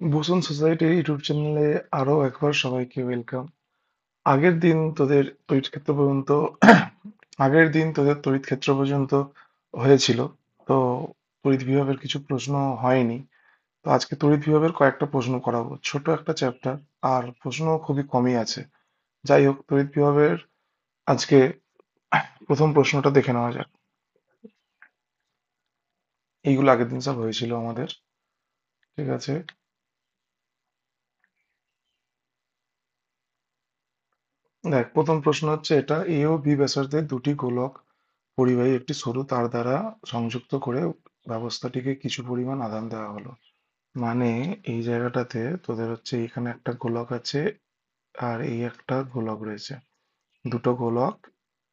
Boson society YouTube চ্যানেলে আরো একবার সবাইকে ওয়েলকাম। আগের দিন তোদের তড়িৎ ক্ষেত্র পর্যন্ত আগের দিন তোদের তড়িৎ ক্ষেত্র পর্যন্ত হয়েছিল। তো তড়িৎ বিভবের কিছু প্রশ্ন হয়নি। তো আজকে তড়িৎ বিভবের কয়েকটা প্রশ্ন করাবো, ছোট একটা চ্যাপ্টার, আর প্রশ্ন খুবই কমই আছে। যাই হোক, তড়িৎ বিভবের আজকে প্রথম প্রশ্নটা দেখে নেওয়া যাক। এইগুলো আগের দিন সব হয়েছিল আমাদের, ঠিক আছে? দেখ, প্রথম প্রশ্ন হচ্ছে এটা: এ ও বি ব্যাসার্ধের দুটি গোলক পরিবাহী একটি সরু তার দ্বারা সংযুক্ত করে ব্যবস্থাটিকে কিছু পরিমাণ আধান দেওয়া হলো। মানে এই জায়গাটাতে তোদের হচ্ছে এখানে একটা গোলক আছে, আর এই একটা গোলক রয়েছে, দুটো গোলক।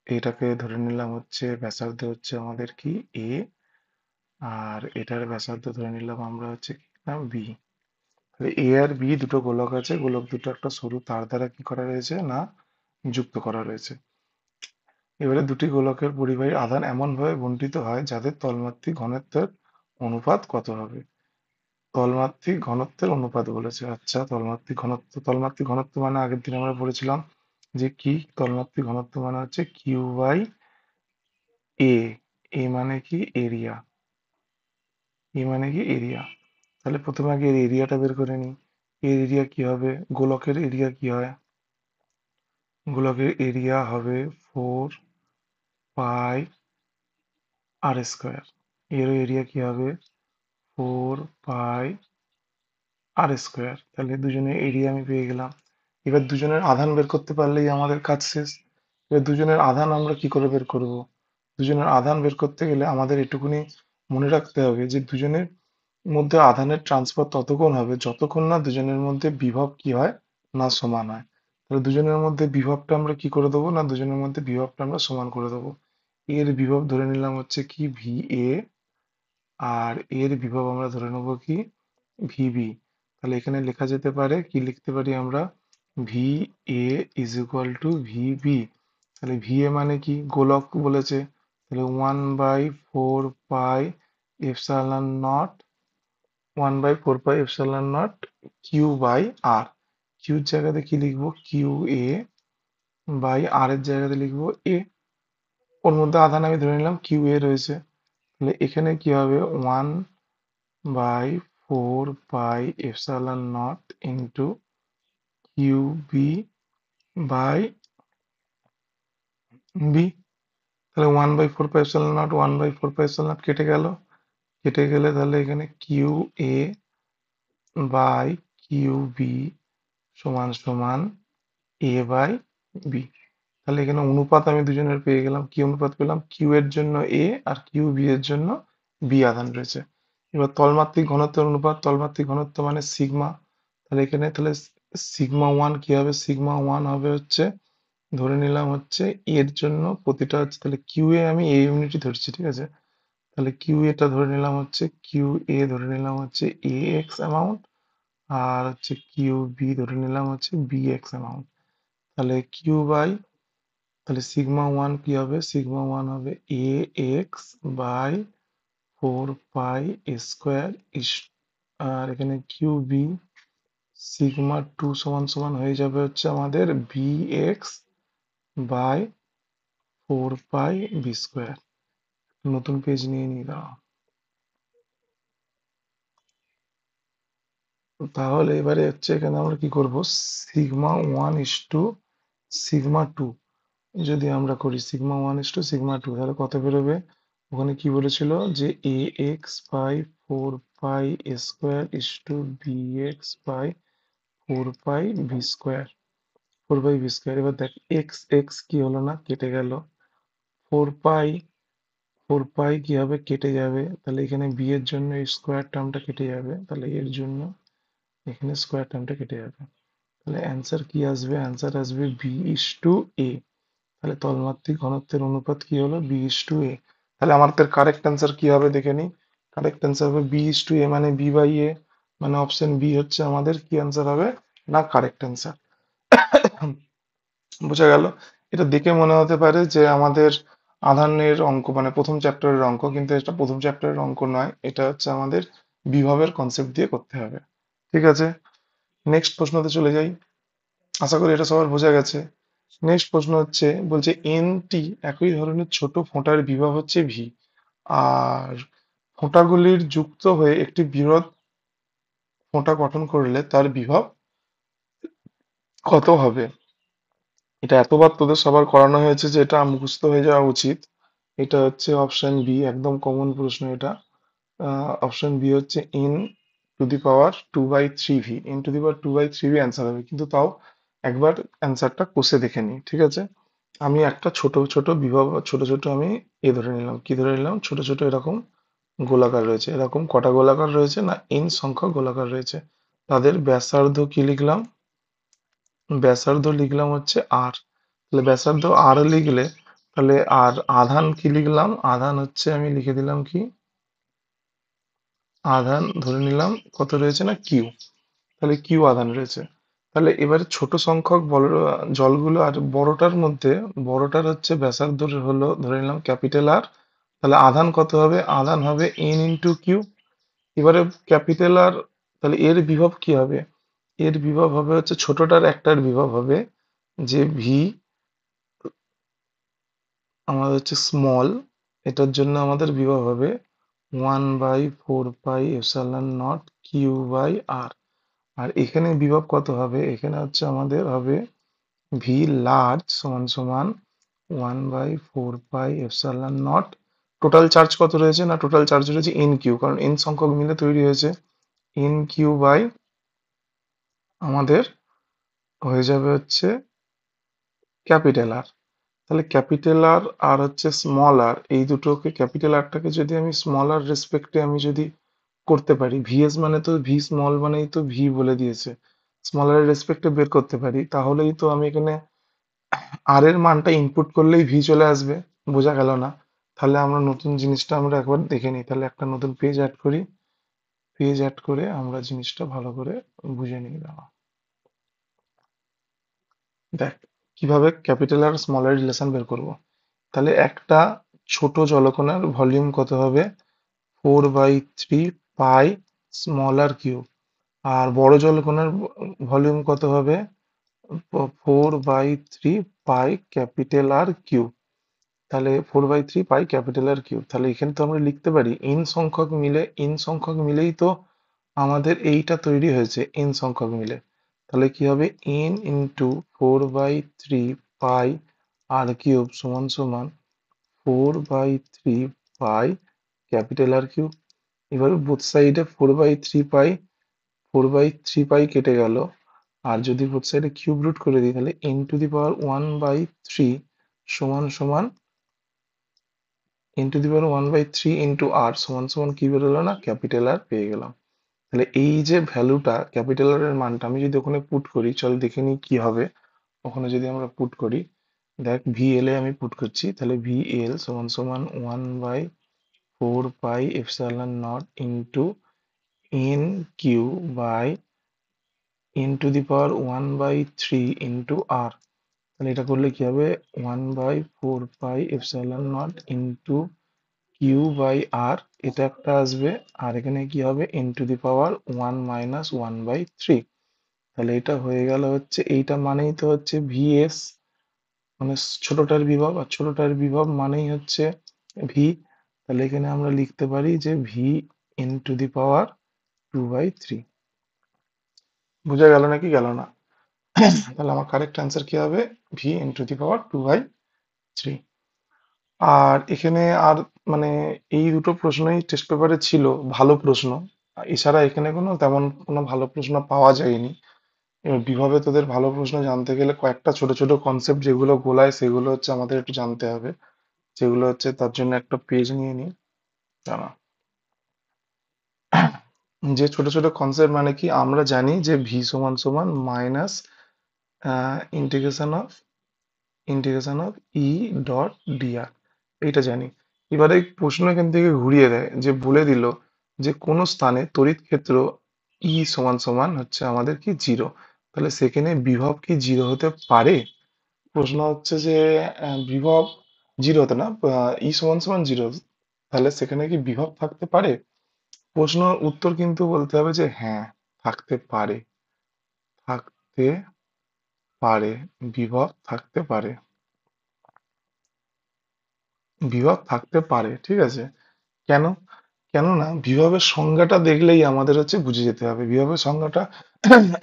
এটাকে ধরে নিলাম হচ্ছে ব্যাসার্ধ হচ্ছে আমাদের কি এ, আর এটার ব্যাসার্ধ ধরে নিলাম আমরা হচ্ছে কি না বি। তাহলে এ আর বি দুটো গোলক আছে, গোলক দুটো একটা সরু তার দ্বারা কি করা রয়েছে না যুক্ত করা রয়েছে। এবারে দুটি গোলকের পরিবাহী আধান এমনভাবে বণ্টিত হয় যাদের তলমাত্রিক ঘনত্বের অনুপাত কত হবে। তলমাত্রিক ঘনত্বের অনুপাত বলেছে। আচ্ছা, তলমাত্রিক ঘনত্ব মানে আগের দিন আমরা পড়েছিলাম যে কি, তলমাত্রিক ঘনত্ব মানে হচ্ছে কিউ বাই এ। এ মানে কি এরিয়া, এ মানে কি এরিয়া। তাহলে প্রথমে আগে এর এরিয়াটা বের করে নিই। এর এরিয়া কি হবে, গোলকের এরিয়া কি হয়, গোলকের এরিয়া হবে 4 পাই আর স্কোয়ার। এর এরিয়া কি হবে 4 পাই আর স্কোয়ার। তাহলে দুজনের এরিয়া আমি পেয়ে গেলাম। এবার দুজনের আধান বের করতে পারলেই আমাদের কাজ শেষ। এবার দুজনের আধান আমরা কি করে বের করব? দুজনের আধান বের করতে গেলে আমাদের এটুকুনি মনে রাখতে হবে যে দুজনের মধ্যে আধানের ট্রান্সফার ততক্ষণ হবে যতক্ষণ না দুজনের মধ্যে বিভব কি হয় না সমান হয়। তাহলে দুজনের মধ্যে বিভবটা আমরা কি করে দেবো না, দুজনের মধ্যে বিভবটা আমরা সমান করে দেবো। এর বিভব ধরে নিলাম হচ্ছে কি ভি এ, আর এর বিভব আমরা ধরে নেবো কি ভিবি। তাহলে এখানে লেখা যেতে পারে, কি লিখতে পারি আমরা, V A is equal to V B. তাহলে ভি এ মানে কি, গোলক বলেছে, তাহলে 1/4 pi epsilon naught, 1/4 pi epsilon naught Q by r. কিউর জায়গাতে কি লিখবো, কিউ এ বাই আর এর জায়গাতে লিখবো এ। ওর মধ্যে আধান আমি ধরে নিলাম কিউ এ রয়েছে। তাহলে এখানে কি হবে, 1/4 pi epsilon not into Q B by B. তাহলে 1/4 pi epsilon naught, 1/4 pi epsilon naught কেটে গেল। কেটে গেলে তাহলে এখানে Q A by Q B সমান সমান এ বাই বি। তাহলে এখানে অনুপাত আমি দুজনের পেয়ে গেলাম। কি অনুপাত পেলাম, কিউ এর জন্য এ আর কিউ বি এর জন্য বি আধান রয়েছে। এবার তলমাত্রিক ঘনত্বের অনুপাত, তলমাত্রিক ঘনত্ব মানে সিগমা। তাহলে এখানে তাহলে সিগমা ওয়ান কি হবে, সিগমা ওয়ান হবে হচ্ছে, ধরে নিলাম হচ্ছে এর জন্য প্রতিটা হচ্ছে, তাহলে কিউ এ আমি এ ইউনিটই ধরছি, ঠিক আছে? তাহলে কিউ এটা ধরে নিলাম হচ্ছে, কিউ এ ধরে নিলাম হচ্ছে এ এক্স অ্যামাউন্ট, আর হচ্ছে কিউ বি ধরে নিলাম হচ্ছে বি এক্স অ্যামাউন্ট। তাহলে কিউ বাই, তাহলে সিগমা ওয়ান কি হবে, সিগমা ওয়ান হবে A X by 4 pi square is, আর এখানে কিউ বি সিগমা টু সমান সমান হয়ে যাবে হচ্ছে আমাদের B X by 4 pi B square. নতুন পেজ নিয়ে নিলাম। তাহলে এবারে হচ্ছে এখানে আমরা কি করব, sigma one is two sigma two যদি আমরা করি, sigma one is two sigma two, তাহলে কত বেরোবে? ওখানে কি বলেছিল যে A X by 4 pi square is two B X by 4 pi B square, 4 pi B square. এবার দেখ এক্স এক্স কি হলো না, কেটে গেল। 4 পাই, 4 পাই কি হবে, কেটে যাবে। তাহলে এখানে বি এর জন্য স্কোয়ার টার্মটা কেটে যাবে, তাহলে এর জন্য এখানে স্কোয়ার টার্মটা কেটে যাবে। তাহলে অ্যান্সার কি আসবে, অ্যান্সার আসবে বি ইস টু এ। তাহলে তলমাত্রিক ঘনত্বের অনুপাত কি হলো, বি ইস টু এ। তাহলে আমাদের কারেক্ট অ্যান্সার কি হবে দেখে নিই। কারেক্ট অ্যান্সার হবে বি ইস টু এ, মানে বি বাই এ, মানে অপশন বি হচ্ছে আমাদের কি অ্যান্সার হবে না কারেক্ট অ্যান্সার। বোঝা গেল? এটা দেখে মনে হতে পারে যে আমাদের আধানের অঙ্ক, মানে প্রথম চ্যাপ্টারের অঙ্ক, কিন্তু এটা প্রথম চ্যাপ্টারের অঙ্ক নয়, এটা হচ্ছে আমাদের বিভবের কনসেপ্ট দিয়ে করতে হবে। ঠিক আছে, নেক্সট প্রশ্নতে চলে যাই। আশা করি এটা সবার বোঝা গেছে। নেক্সট প্রশ্ন হচ্ছে, বলছে এনটি একই ধরনের ছোট ফোঁটার বিভব হচ্ছে ভি, আর ফোঁটাগুলির যুক্ত হয়ে একটি বৃহৎ ফোঁটা গঠন করলে তার বিভব কত হবে? এটা এতবার তোদের সবার করানো হয়েছে যে এটা মুখস্থ হয়ে যাওয়া উচিত। এটা হচ্ছে অপশন বি, একদম কমন প্রশ্ন এটা। অপশন বি হচ্ছে n to the power 2/3v, n to the power 2/3v answer হবে, কিন্তু তাও একবার অ্যান্সারটা কষে দেখে নিই, ঠিক আছে? আমি একটা ছোট ছোট বিভব, ছোট ছোট আমি ধরে নিলাম, কি ধরে নিলাম, ছোট ছোট এরকম গোলাকার রয়েছে। এরকম কটা গোলাকার রয়েছে না, n সংখ্যক গোলাকার রয়েছে। তাদের ব্যাসার্ধ কি লিখলাম? ব্যাসার্ধ লিখলাম হচ্ছে আর। তাহলে ব্যাসার্ধ আর লিখলে, তাহলে আর আধান কি লিখলাম? আধান হচ্ছে আমি লিখে দিলাম কি, আধান ধরে নিলাম কত রয়েছে না, কিউ। তাহলে কিউ আধান রয়েছে। তাহলে এবারে ছোট সংখ্যক জলগুলো আর বড়টার মধ্যে, বড়টার হচ্ছে ব্যাসার্ধ হলো ধরে নিলাম ক্যাপিটাল আর, তাহলে আধান কত হবে? আধান হবে এন ইন্টু কিউ। এবারে ক্যাপিটাল আর, তাহলে এর বিভব কি হবে? এর বিভব হবে হচ্ছে ছোটটার একটার বিভব হবে যে ভি, আমাদের হচ্ছে স্মল, এটার জন্য আমাদের বিভব হবে 1/4 pi epsilon naught Q by R. আর এখানে বিভব কত হবে? এখানে হচ্ছে আমাদের হবে ভি লার্জ সমান সমান 1/4 pi epsilon not. Total charge কত রয়েছে না, টোটাল চার্জ রয়েছে এন কিউ, কারণ এন সংখ্যক মিলে তৈরি হয়েছে। এন কিউ বাই আমাদের হয়ে যাবে হচ্ছে ক্যাপিটাল আর। তাহলে ক্যাপিটাল আর আর হচ্ছে স্মল আর, এই দুটোকে, ক্যাপিটাল আরটাকে যদি আমি স্মল আর রেসপেক্টে আমি যদি করতে পারি, ভিএস মানে তো ভি স্মল মানেই তো ভি বলে দিয়েছে, স্মল আর রেসপেক্টে বের করতে পারি, তাহলেই তো আমি এখানে আর এর মানটা ইনপুট করলেই ভি চলে আসবে। বোঝা গেল না? তাহলে আমরা নতুন জিনিসটা আমরা একবার দেখে নিই, তাহলে একটা নতুন পেজ অ্যাড করি। পেজ অ্যাড করে আমরা জিনিসটা ভালো করে বুঝে নিই, দাঁড়া। দেখ কিভাবে ক্যাপিটাল আর স্মল এর রিলেশন বের করব। তাহলে একটা ছোট জলকণার ভলিউম কত হবে? 4/3 পাই স্মল আর কিউব। আর বড় জলকণার ভলিউম কত হবে? 4/3 পাই ক্যাপিটাল আর কিউব। তাহলে 4/3 পাই ক্যাপিটাল আর কিউব। তাহলে এখানে তো আমরা লিখতে পারি এন সংখ্যক মিলে, এন সংখ্যক মিলেই তো আমাদের এইটা তৈরি হয়েছে, এন সংখ্যক মিলে। তাহলে কি হবে? এন ইন্টু 4/3 পাই আর কিউব সমান সমান 4/3 পাই ক্যাপিটাল আর কিউব। এবার বোথ সাইডে 4/3 পাই, 4/3 পাই কেটে গেল। আর যদি বোথ সাইডে কিউব রুট করে দিই, তাহলে n টু দি পাওয়ার 1/3 সমান সমান n to the power 1/3 into R সমান সমান কি বেরোলো না, ক্যাপিটাল আর পেয়ে গেলাম। তাহলে এই যে ভ্যালুটা, ক্যাপিটাল আর এর মানটা আমি যদি ওখানে পুট করি, চল দেখে নিই কি হবে। ওখানে যদি আমরা পুট করি, দেখ ভি এল এ আমি পুট করছি, তাহলে ভি এল সমান সমান 1/4 pi epsilon not into N Q by n to the power 1/3 into R. তাহলে এটা করলে কি হবে? 1/4 pi epsilon not into Q by R, এটা একটা আসবে। আর এখানে কি হবে? n to the power 1 - 1/3। তাহলে এটা হয়ে গেল হচ্ছে, এইটা মানেই তো হচ্ছে ভিএস, মানে ছোটটার বিভব, আর ছোটটার বিভব মানেই হচ্ছে ভি। তাহলে এখানে আমরা লিখতে পারি যে ভি n টু দি পাওয়ার 2/3। বোঝা গেল নাকি গেল না? তাহলে আমার কারেক্ট অ্যান্সার কি হবে? ভি n টু দি পাওয়ার 2/3। আর এখানে আর মানে এই দুটো প্রশ্নই টেস্ট পেপারে ছিল, ভালো প্রশ্ন। এছাড়া এখানে কোনো তেমন কোনো ভালো প্রশ্ন পাওয়া যায়নি। এবার বিভাবে তোদের ভালো প্রশ্ন জানতে গেলে কয়েকটা ছোট ছোট কনসেপ্ট যেগুলো গোলায় সেগুলো হচ্ছে আমাদের একটু জানতে হবে। যেগুলো হচ্ছে, তার জন্য একটা পেজ নিয়ে নিই, দাঁড়া। যে ছোট ছোট কনসেপ্ট মানে কি, আমরা জানি যে ভি সমান সমান minus integration of E dot DR, এইটা জানি। এবারে প্রশ্ন এখান থেকে ঘুরিয়ে দেয়, যে বলে দিল যে কোন স্থানে তড়িৎ ক্ষেত্র ই সমান সমান হচ্ছে আমাদের কি জিরো, তাহলে সেখানে বিভব কি জিরো হতে পারে? প্রশ্ন হচ্ছে যে বিভব জিরো হতে না, ই সমান সমান জিরো, তাহলে সেখানে কি বিভব থাকতে পারে? প্রশ্ন উত্তর কিন্তু বলতে হবে যে হ্যাঁ, থাকতে পারে, থাকতে পারে, বিভব থাকতে পারে, বিভব থাকতে পারে, ঠিক আছে। কেন? কেননা বিভবের সংজ্ঞাটা দেখলেই আমাদের হচ্ছে বুঝে যেতে হবে বিভবের সংজ্ঞাটা।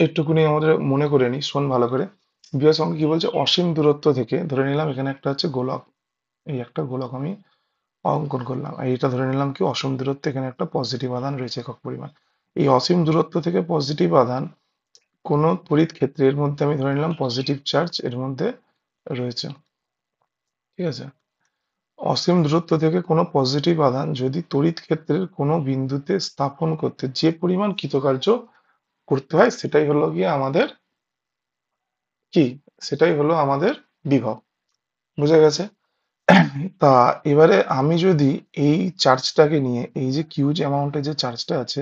একটুকুনি আমাদের মনে করে নি, শোন ভালো করে। বিভবের সংজ্ঞা কি বলছে? অসীম দূরত্ব থেকে, ধরে নিলাম এখানে একটা হচ্ছে গোলক, এই একটা গোলক আমি অঙ্কন করলাম, আর এটা ধরে নিলাম কি অসীম দূরত্বে এখানে একটা পজিটিভ আধান রয়েছে একক পরিমাণ। এই অসীম দূরত্ব থেকে পজিটিভ আধান কোনো তড়িৎ ক্ষেত্রে, এর মধ্যে আমি ধরে নিলাম পজিটিভ চার্জ এর মধ্যে রয়েছে, ঠিক আছে। অসীম দূরত্ব থেকে কোনো পজিটিভ আধান যদি তড়িৎ ক্ষেত্রের কোনো বিন্দুতে স্থাপন করতে যে পরিমাণ কৃতকার্য করতে হয়, সেটাই হলো গিয়ে আমাদের কি, সেটাই হলো আমাদের বিভব। বুঝা গেছে? তা এবারে আমি যদি এই চার্জটাকে নিয়ে, এই যে কিউজ অ্যামাউন্টের যে চার্জটা আছে,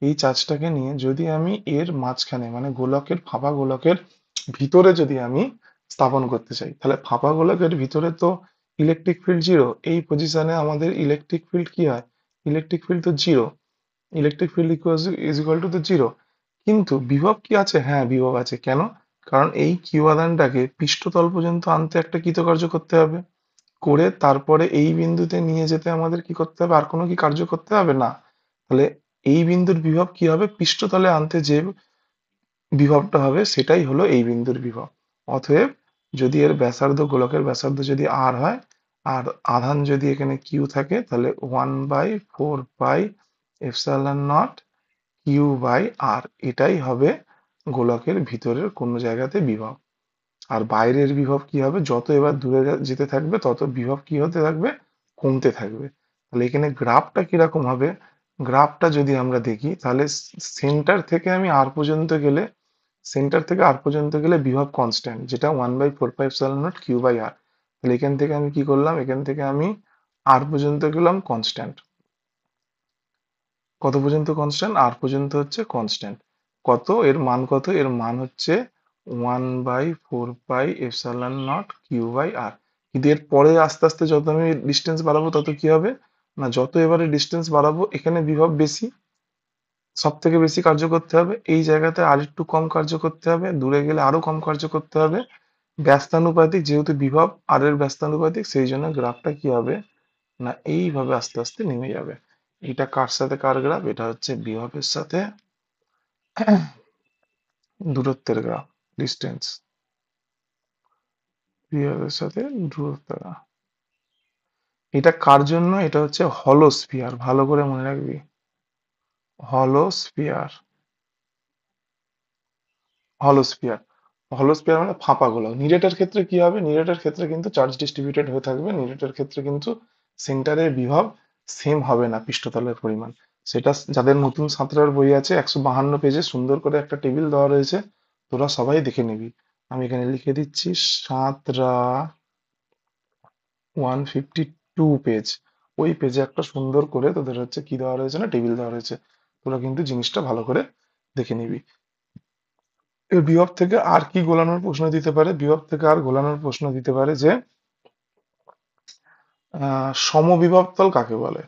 এই চার্জটাকে নিয়ে যদি আমি এর মাঝখানে মানে গোলকের, ফাঁপা গোলকের ভিতরে যদি আমি স্থাপন করতে চাই, তাহলে ফাঁপা গোলকের ভিতরে তো ইলেকট্রিক ফিল্ড জিরো, এই পজিশনে আমাদের ইলেকট্রিক ফিল্ড কি হয়? ইলেকট্রিক ফিল্ড তো zero, electric field is equal two তো জিরো। কিন্তু বিভব কি আছে? হ্যাঁ, বিভব আছে। কেন? কারণ এই কিউ আধানটাকে পৃষ্ঠতল পর্যন্ত আনতে একটা কৃতকার্য করতে হবে, করে তারপরে এই বিন্দুতে নিয়ে যেতে আমাদের কি করতে হবে? আর কোনো কি কার্য করতে হবে না। তাহলে এই বিন্দুর বিভব কি হবে? পৃষ্ঠতলে আনতে যে বিভবটা হবে সেটাই হলো এই বিন্দুর বিভব। অতএব যদি এর ব্যাসার্ধ, গোলকের ব্যাসার্ধ যদি আর হয়, আর আধান যদি এখানে কিউ থাকে, তাহলে 1/4 pi epsilon naught Q by R, এটাই হবে গোলকের ভিতরের কোনো জায়গাতে বিভব। আর বাইরের বিভব কি হবে? যত এবার দূরে যেতে থাকবে তত বিভব কি হতে থাকবে? কমতে থাকবে। তাহলে এখানে গ্রাফটা কিরকম হবে? গ্রাফটা যদি আমরা দেখি, তাহলে সেন্টার থেকে আমি আর পর্যন্ত গেলে, সেন্টার থেকে আর পর্যন্ত গেলে বিভব কনস্ট্যান্ট, যেটা 1/4 pi epsilon naught Q by R. তাহলে এখান থেকে আমি কি করলাম? এখান থেকে আমি আর পর্যন্ত গেলাম কনস্ট্যান্ট। কত পর্যন্ত কনস্ট্যান্ট? আর পর্যন্ত হচ্ছে কনস্ট্যান্ট। কত এর মান? কত এর মান? হচ্ছে 1/4 pi epsilon naught Q by R. কিন্তু এর পরে আস্তে আস্তে যত আমি ডিস্টেন্স বাড়াবো তত কি হবে না, যত এবারে ডিস্টেন্স বাড়াবো এখানে বিভব বেশি, সব থেকে বেশি কার্য করতে হবে, এই জায়গাতে আর একটু কম কার্য করতে হবে, দূরে গেলে আরো কম কার্য করতে হবে। ব্যস্তানুপাতিক, যেহেতু বিভব আর এর ব্যস্তানুপাতিক, সেই জন্য গ্রাফটা কি হবে না, এইভাবে আস্তে আস্তে নেমে যাবে। এটা কার সাথে কার গ্রাফ? এটা হচ্ছে বিভবের সাথে দূরত্বের গ্রাফ, ডিস্টেন্স, বিভবের সাথে দূরত্বের গ্রাফ। এটা কার জন্য? এটা হচ্ছে হলো স্ফিয়ার, ভালো করে মনে রাখবি। হলো স্ফিয়ার, হলো স্ফিয়ার, হলো স্ফিয়ার মানে ফাঁপা গোলক। নিরেটের ক্ষেত্রে কি হবে? নিরেটের ক্ষেত্রে কিন্তু চার্জ ডিস্ট্রিবিউটেড হয়ে থাকবে, নিরেটের ক্ষেত্রে কিন্তু সেন্টারের বিভব সেম হবে না পৃষ্ঠতলের পরিমাণ। সেটা যাদের নতুন সাঁতরার বই আছে 152 পেজে সুন্দর করে একটা টেবিল দেওয়া রয়েছে, তোরা সবাই দেখে নিবি। আমি এখানে লিখে দিচ্ছি, সাঁতরা 152 পেজ, ওই পেজে একটা সুন্দর করে তোদের হচ্ছে কি দেওয়া রয়েছে না, টেবিল দেওয়া রয়েছে। তোরা কিন্তু জিনিসটা ভালো করে দেখে নিবি। এর বিভব থেকে আর কি গোলানোর প্রশ্ন দিতে পারে? বিভব থেকে আর গোলানোর প্রশ্ন দিতে পারে যে সমবিভব তল কাকে বলে?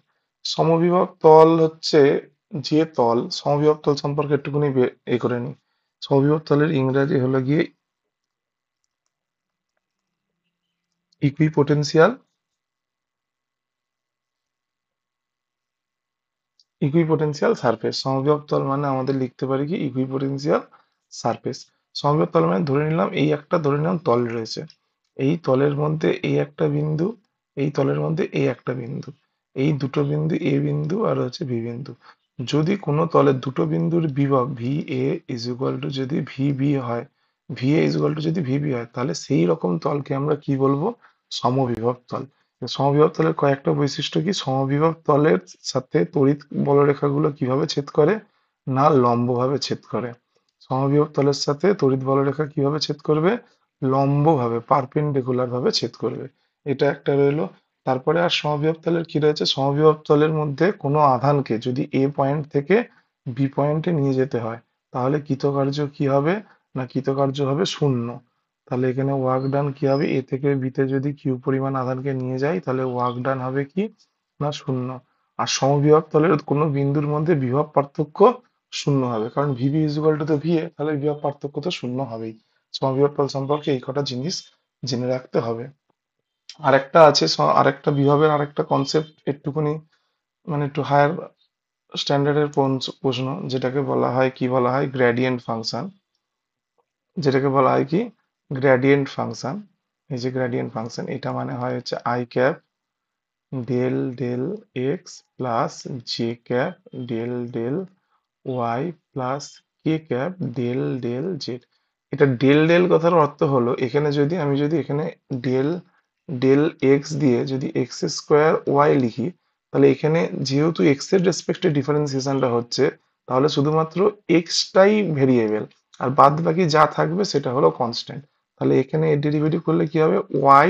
সমবিভব তল হচ্ছে যে তল, সমবিভব তল সম্পর্কে একটুখানি এ করে নি। সমবিভব তলের ইংরাজি হলো গিয়ে ইকুইপোটেনশিয়াল, ইকুইপোটেনশিয়াল সারফেস। সমবিভব তল মানে আমাদের লিখতে পারি কি ইকুইপোটেনশিয়াল সারফেস। সমবিভব তল মানে ধরে নিলাম এই একটা, ধরে নিলাম তল রয়েছে, এই তলের মধ্যে এই একটা বিন্দু, এই তলের মধ্যে এই একটা বিন্দু, এই দুটো বিন্দু এ বিন্দু আর হচ্ছে বি বিন্দু। যদি কোনো তলের দুটো বিন্দুর বিভব V A is equal two যদি ভি বি হয়, V A is equal two যদি ভি বি হয়, তাহলে সেই রকম তলকে আমরা কি বলবো? সমবিভব তল। সমবিভব তলের কয়েকটা বৈশিষ্ট্য কি? সমবিভব তলের সাথে তড়িৎ বলরেখাগুলো কিভাবে ছেদ করে না, লম্বভাবে ছেদ করে। সমবিভব তলের সাথে তড়িৎ বলরেখা কিভাবে ছেদ করবে? লম্বভাবে, পারপেন্ডিকুলার ভাবে ছেদ করবে। এটা একটা রইলো। তারপরে আর সমবিভব তলের কি রয়েছে? সমবিভব তলের মধ্যে কোনো আধানকে যদি এ পয়েন্ট থেকে বি পয়েন্টে নিয়ে যেতে হয়, তাহলে কৃতকার্য কি হবে না, কৃতকার্য হবে শূন্য। তাহলে এখানে ওয়ার্ক ডান কি হবে? এ থেকে বি তে যদি কিউ পরিমাণ আধানকে নিয়ে যাই, তাহলে ওয়ার্ক ডান হবে কি না, শূন্য। আর সমবিভব তলের কোনো বিন্দুর মধ্যে বিভব পার্থক্য শূন্য হবে, কারণ ভিবি ইজ ইকুয়াল টু তো ভিএ, তাহলে বিভব পার্থক্য তো শূন্য হবেই। সমবিভব সম্পর্কে এই কটা জিনিস জেনে রাখতে হবে। আরেকটা আছে আরেকটা বিভবের আরেকটা কনসেপ্ট একটুখানি, মানে একটু হায়ার স্ট্যান্ডার্ডের প্রশ্ন, যেটাকে বলা হয় কি বলা হয় গ্রেডিয়েন্ট ফাংশন। যেটাকে বলা হয় কি গ্রেডিয়েন্ট ফাংশন। এই যে গ্রেডিয়েন্ট ফাংশন, এটা মানে হয় হচ্ছে I cap del del X plus J cap del del Y plus K cap del del Z. এটা ডেল ডেল কথার অর্থ হলো, এখানে যদি আমি যদি এখানে ডেল ডেল এক্স দিয়ে যদি এক্স স্কোয়ার ওয়াই লিখি, তাহলে এখানে যেহেতু এক্স এর রেসপেক্টে ডিফারেন্সিয়েশনটা হচ্ছে, তাহলে শুধুমাত্র এক্সটাই ভেরিয়েবল, আর বাদ বাকি যা থাকবে সেটা হলো কনস্ট্যান্ট। তাহলে এখানে এর ডেরিভেটিভ করলে কি হবে, Y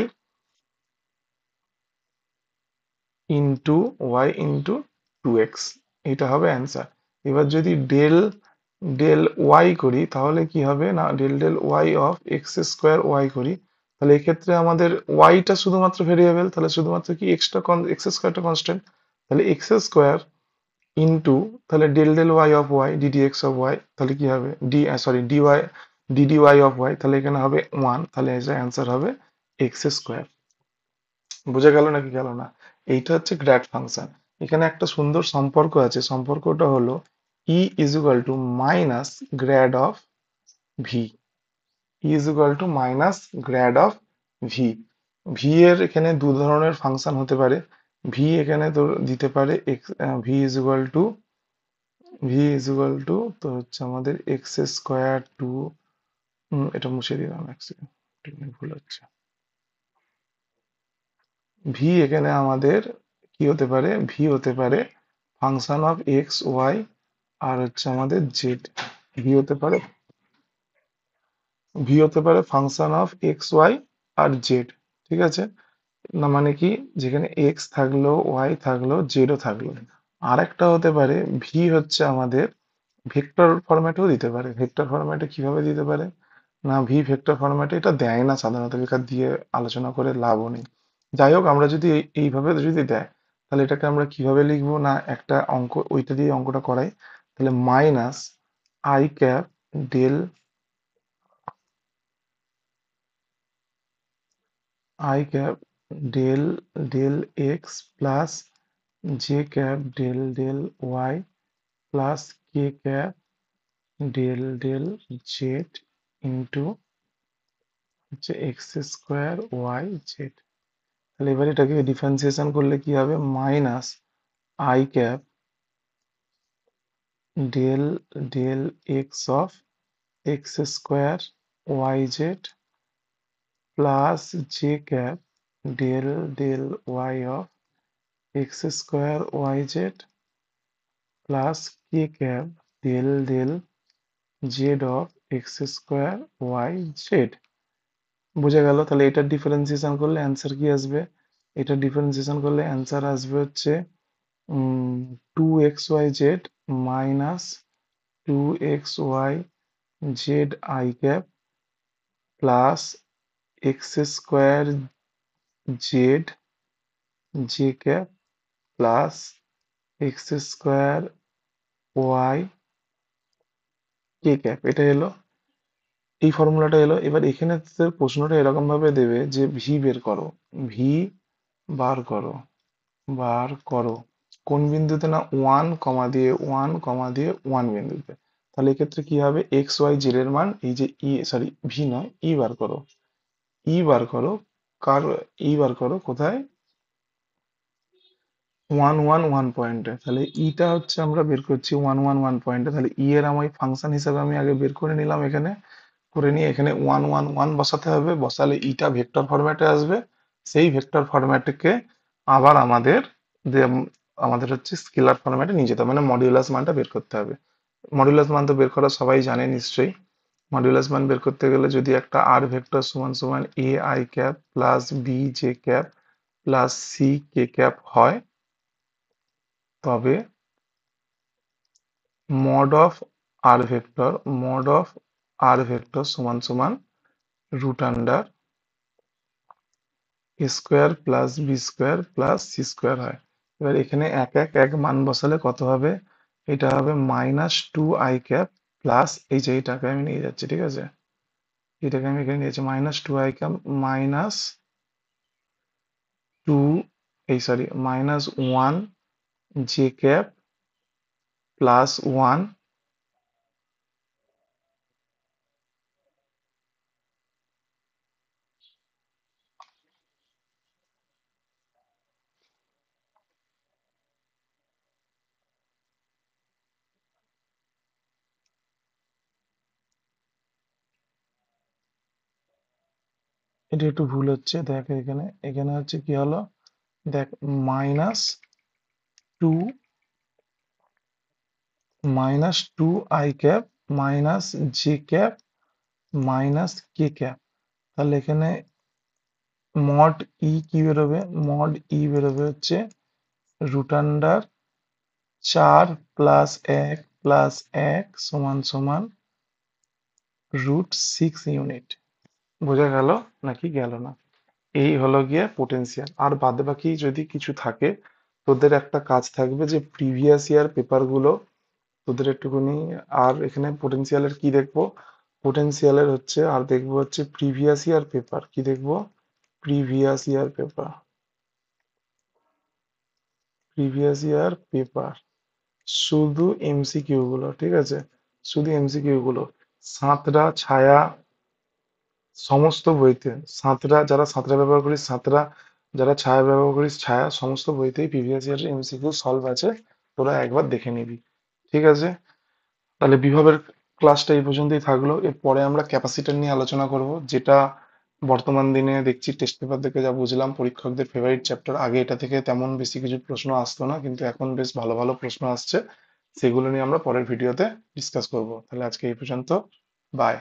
into Y into two X, এটা হবে অ্যান্সার। এবার যদি ডেল ডেল ওয়াই করি তাহলে কি হবে না, del del Y of X square Y করি, তাহলে এক্ষেত্রে আমাদের ওয়াইটা শুধুমাত্র ভেরিয়েবল, তাহলে শুধুমাত্র কি এক্সটা এক্স স্কোয়ারটা কনস্ট্যান্ট, তাহলে এক্স স্কোয়ার ইন্টু, তাহলে del del Y of Y DD X of Y, তাহলে কি হবে D sorry D Y DD Y of Y, তাহলে এখানে হবে ওয়ান, তাহলে অ্যান্সার হবে এক্স স্কোয়ার। বোঝা গেল নাকি গেল না? এইটা হচ্ছে গ্র্যাড ফাংশন। এখানে একটা সুন্দর সম্পর্ক আছে, সম্পর্কটা হলো E is equal to minus grad of V. E is equal to minus grad of V. V এর এখানে দু ধরনের ফাংশন হতে পারে। ভি এখানে তো দিতে পারে x, V is equal two তো হচ্ছে আমাদের এক্স স্কোয়ার টু, এটা মুছে দিলাম এক সেকেন্ড, ভুল হচ্ছে। ভি এখানে আমাদের কি হতে পারে, ভি হতে পারে ফাংশন অফ এক্স ওয়াই আর হচ্ছে আমাদের জেড। ভি হতে পারে ভি হতে পারে ফাংশন অফ এক্স ওয়াই আর জেড, ঠিক আছে? না মানে কি, যেখানে এক্স থাকলো ওয়াই থাকলো জেডও থাকলো। আর একটা হতে পারে ভি হচ্ছে আমাদের ভেক্টর ফরম্যাটেও দিতে পারে। ভেক্টর ফরম্যাটে কিভাবে দিতে পারে না, ভি ভেক্টর ফরম্যাটে এটা দেয় না সাধারণত, বেকার দিয়ে আলোচনা করে লাভও নেই। যাই হোক, আমরা যদি এইভাবে যদি দেয়, তাহলে এটাকে আমরা কিভাবে লিখবো না, একটা অঙ্ক ওইটা দিয়ে অঙ্কটা করাই। তাহলে minus I cap del I cap del del X plus J cap del del Y plus K cap del del Z into হচ্ছে এক্স স্কোয়ার ওয়াই জেড। তাহলে এবার এটাকে ডিফারেন্সিয়েশন করলে কি হবে, minus I cap del del X of X square Y Z plus J cap del del Y of X square Y Z plus K cap del del Z of X square Y Z. বোঝা গেল? তাহলে এটার differentiation করলে answer কি আসবে, এটা differentiation করলে answer আসবে হচ্ছে two X Y Z minus two X Y Z I cap plus X square Z J cap plus X square Y K cap. এটা এলো, এই ফর্মুলাটা এলো। এবার এখানে তোদের প্রশ্নটা এরকম ভাবে দেবে যে ভি বের করো, ভি বার করো, বার করো কোন বিন্দুতে না, ওয়ান কমা দিয়ে ওয়ান কমা দিয়ে ওয়ান বিন্দুতে। তাহলে এক্ষেত্রে কি হবে, এক্স ওয়াই জেড এর মান, এই যে ই সরি ভি নয় ই বার করো, ই বার করো, কার ই বার করো কোথায়, ওয়ান ওয়ান ওয়ান পয়েন্টে। তাহলে ইটা হচ্ছে আমরা বের করছি ওয়ান ওয়ান ওয়ান পয়েন্টে, তাহলে ই এর আমি ফাংশন হিসেবে আমি আগে বের করে নিলাম এখানে, করে নিয়ে এখানে ওয়ান ওয়ান ওয়ান বসাতে হবে, বসালে ইটা ভেক্টর ফরম্যাটে আসবে। সেই ভেক্টর ফরম্যাটকে আবার আমাদের আমাদের হচ্ছে স্কেলার ফরম্যাটে নিয়ে যেতে হবে, মানে মডিউলাস মানটা বের করতে হবে। মডিউলাস মান তো বের করা সবাই জানে নিশ্চয়ই। মডিউলাস মান বের করতে গেলে যদি একটা আর ভেক্টর সমান সমান A I cap plus B J cap plus C K cap হয়, তবে mod of R vector mod of R vector সমান সমান root under A square plus B square plus C square হয়। এবার এখানে এক এক এক মান বসালে কত হবে এটা হবে -2i প্লাস এই যে এইটাকে আমি নিয়ে যাচ্ছি, ঠিক আছে, এটাকে আমি এখানে নিয়েছি -2i মাইনাস টু, এই সরি -1 j +1, এটা একটু ভুল হচ্ছে, দেখ এখানে, এখানে হচ্ছে কি হলো, দেখ -2 -2i -j -k, তাহলে এখানে মড ই কি বেরোবে, মড ই বেরোবে হচ্ছে √4 + 1 + 1 √6 ইউনিট। বোঝা গেল নাকি গেল না? এই হলো গিয়ে পোটেনশিয়াল। আর বাদে বাকি যদি কিছু থাকে, তোদের একটা কাজ থাকবে যে প্রিভিয়াস ইয়ার পেপারগুলো তোদের একটুখানি, আর এখানে পোটেনশিয়ালের কি দেখবো, পোটেনশিয়ালের হচ্ছে আর দেখবো হচ্ছে প্রিভিয়াস ইয়ার পেপার, কি দেখবো, previous year paper, previous year paper, শুধু এমসিকিউ গুলো, ঠিক আছে, শুধু এমসিকিউ গুলো, সাঁতরা, ছায়া, সমস্ত বইতে, সাঁতরা যারা সাঁতরা ব্যবহার করিস সাঁতরা, যারা ছায়া ব্যবহার করিস ছায়া, সমস্ত বইতেই প্রিভিয়াস ইয়ার এমসিকিউ সলভ আছে, তোরা একবার দেখে নিবি, ঠিক আছে। তাহলে বিভবের ক্লাসটা এই পর্যন্তই থাকলো। এরপরে আমরা ক্যাপাসিটর নিয়ে আলোচনা করব, যেটা বর্তমান দিনে দেখছি টেস্ট পেপার থেকে যা বুঝলাম পরীক্ষকদের ফেভারিট চ্যাপ্টার। আগে এটা থেকে তেমন বেশি কিছু প্রশ্ন আসতো না, কিন্তু এখন বেশ ভালো ভালো প্রশ্ন আসছে, সেগুলো নিয়ে আমরা পরের ভিডিওতে ডিসকাস করব। তাহলে আজকে এই পর্যন্ত, বাই।